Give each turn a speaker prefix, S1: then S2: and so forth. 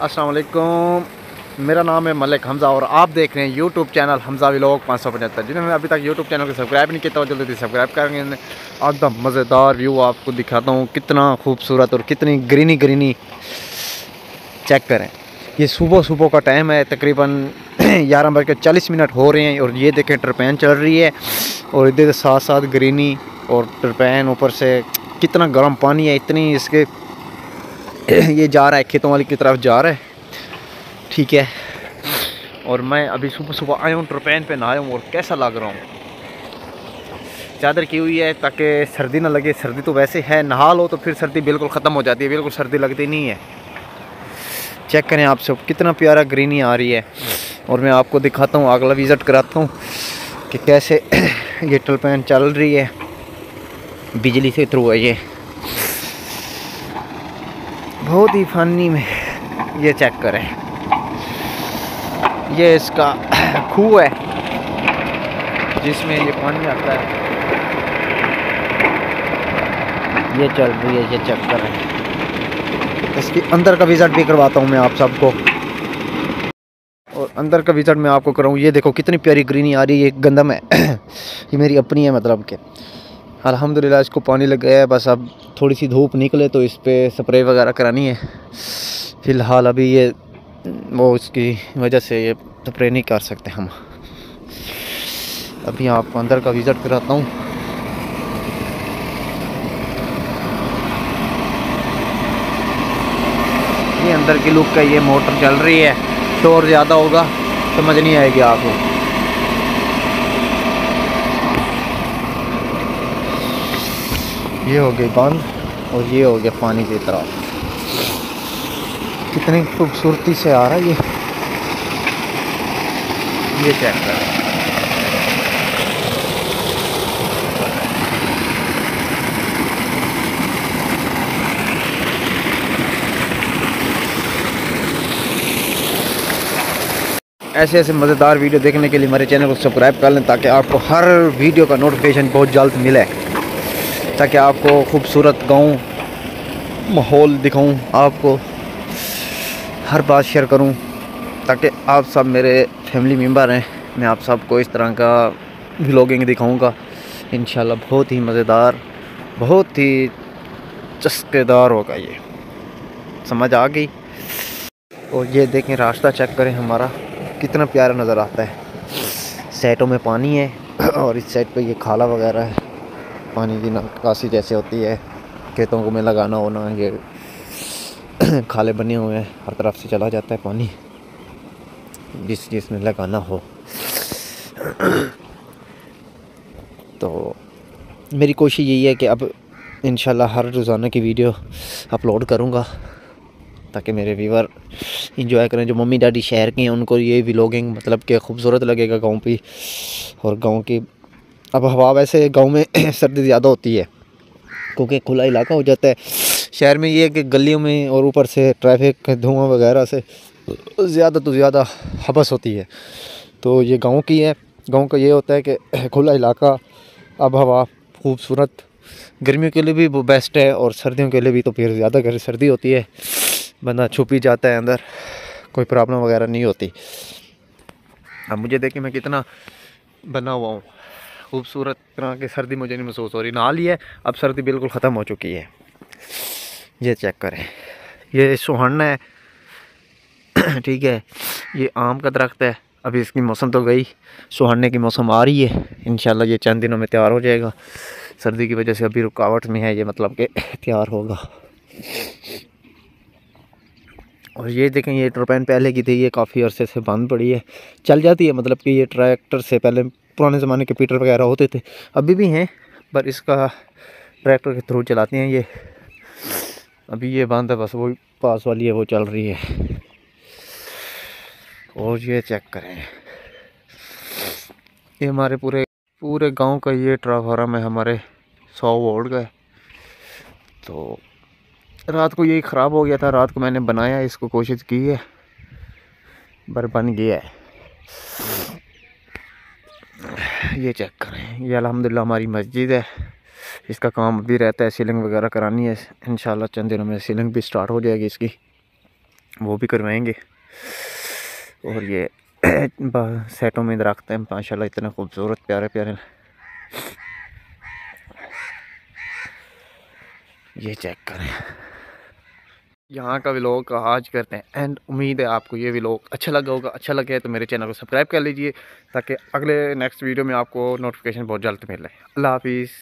S1: अस्सलाम वालेकुम। मेरा नाम है मलिक हमज़ा और आप देख रहे हैं यूट्यूब चैनल हमज़ा व्लॉग 575। जिन्होंने अभी तक यूट्यूब चैनल को सब्सक्राइब नहीं किया तो जल्दी से सब्सक्राइब करेंगे। एकदम मज़ेदार व्यू आपको दिखाता हूँ, कितना खूबसूरत और कितनी ग्रीनी ग्रीनी। चेक करें, ये सुबह सुबह का टाइम है, तकरीबन 11:40 हो रहे हैं और ये देखें टरपैन चल रही है और इधर साथ साथ ग्रीनी और टरपैन, ऊपर से कितना गर्म पानी है, इतनी इसके ये जा रहा है खेतों वाली की तरफ जा रहा है, ठीक है। और मैं अभी सुबह सुबह आया हूँ, टरपैन पे नहाया हूँ और कैसा लग रहा हूँ। चादर की हुई है ताकि सर्दी ना लगे, सर्दी तो वैसे है, नहा लो तो फिर सर्दी बिल्कुल ख़त्म हो जाती है, बिल्कुल सर्दी लगती नहीं है। चेक करें आप सब, कितना प्यारा ग्रीनी आ रही है। और मैं आपको दिखाता हूँ, अगला विज़िट कराता हूँ कि कैसे ये टरपैन चल रही है, बिजली से थ्रू है ये, बहुत ही फनी में। ये चेक करें, ये इसका खूह है जिसमें ये पानी आता है, ये चल रही है, ये चेक करें। इसके अंदर का विज़िट भी करवाता हूँ मैं आप सबको, और अंदर का विज़िट मैं आपको कराऊँ। ये देखो कितनी प्यारी ग्रीनी आ रही है, ये गंदम है ये मेरी अपनी है, मतलब कि अल्हम्दुलिल्लाह इसको पानी लग गया है। बस अब थोड़ी सी धूप निकले तो इस पर स्प्रे वगैरह करानी है। फ़िलहाल अभी ये वो इसकी वजह से ये स्प्रे नहीं कर सकते हम। अभी आपको अंदर का विज़िट कराता हूँ। ये अंदर की लुक का, ये मोटर चल रही है, शोर ज़्यादा होगा समझ नहीं आएगी आपको। ये हो गई बंद और ये हो गया पानी की तरफ। कितनी खूबसूरती से आ रहा है ये चेक करें। ऐसे ऐसे मज़ेदार वीडियो देखने के लिए हमारे चैनल को सब्सक्राइब कर लें ताकि आपको हर वीडियो का नोटिफिकेशन बहुत जल्द मिले, ताकि आपको खूबसूरत गाँव माहौल दिखाऊं, आपको हर बात शेयर करूं, ताकि आप सब मेरे फैमिली मेम्बर हैं। मैं आप सबको इस तरह का व्लॉगिंग दिखाऊंगा इंशाल्लाह। बहुत ही मज़ेदार, बहुत ही चस्केदार होगा, ये समझ आ गई। और ये देखें, रास्ता चेक करें हमारा, कितना प्यारा नज़र आता है। साइडों में पानी है और इस साइड पे ये खाला वगैरह है, पानी की निकासी जैसे होती है, खेतों को में लगाना होना, ये खाले बने हुए हैं, हर तरफ से चला जाता है पानी जिसमें लगाना हो। तो मेरी कोशिश यही है कि अब इंशाल्लाह हर रोज़ाना की वीडियो अपलोड करूँगा ताकि मेरे व्यूअर इंजॉय करें। जो मम्मी डैडी शहर के हैं उनको ये व्लॉगिंग मतलब कि खूबसूरत लगेगा गाँव की। और गाँव की अब हवा, वैसे गाँव में सर्दी ज़्यादा होती है क्योंकि खुला इलाका हो जाता है। शहर में ये है कि गलियों में और ऊपर से ट्रैफिक धुआं वगैरह से ज़्यादा तो ज़्यादा हबस होती है। तो ये गांव की है, गांव का ये होता है कि खुला इलाका, अब हवा खूबसूरत, गर्मियों के लिए भी वो बेस्ट है और सर्दियों के लिए भी तो फिर ज़्यादा गर्मी सर्दी होती है, बंदा छुप ही जाता है अंदर, कोई प्रॉब्लम वगैरह नहीं होती। अब मुझे देखिए मैं कितना बना हुआ हूँ खूबसूरत तरह की, सर्दी मुझे नहीं महसूस हो रही। नहा ली है, अब सर्दी बिल्कुल ख़त्म हो चुकी है। ये चेक करें, ये सुहाना है ठीक है, ये आम का दरख्त है। अभी इसकी मौसम तो गई, सुहाने की मौसम आ रही है, इंशाल्लाह ये चंद दिनों में तैयार हो जाएगा। सर्दी की वजह से अभी रुकावट में है ये, मतलब कि तैयार होगा। और ये देखें, ये टरपैन पहले की थी, ये काफ़ी अरसे से बंद पड़ी है, चल जाती है, मतलब कि ये ट्रैक्टर से, पहले पुराने ज़माने के पीटर वगैरह होते थे, अभी भी हैं पर इसका ट्रैक्टर के थ्रू चलाते हैं ये। अभी ये बंद है, बस वही पास वाली है वो चल रही है। और ये चेक करें, ये हमारे पूरे गांव का ये ट्रांसफार्मर है, हमारे 100 वोल्ट का है। तो रात को यही ख़राब हो गया था, रात को मैंने बनाया, इसको कोशिश की है पर बन गया है। ये चेक करें, ये अल्हम्दुलिल्लाह हमारी मस्जिद है, इसका काम भी रहता है, सीलिंग वगैरह करानी है इंशाल्लाह, चंद दिनों में सीलिंग भी स्टार्ट हो जाएगी इसकी। वो भी करवाएंगे। और ये सेटों में दरख्त हैं माशाल्लाह, इतने खूबसूरत प्यारे प्यारे। ये चेक करें, यहाँ का व्लॉग का आज करते हैं एंड। उम्मीद है आपको ये व्लॉग अच्छा लगा होगा। अच्छा लगे तो मेरे चैनल को सब्सक्राइब कर लीजिए ताकि अगले नेक्स्ट वीडियो में आपको नोटिफिकेशन बहुत जल्द मिले। अल्लाह हाफिज़।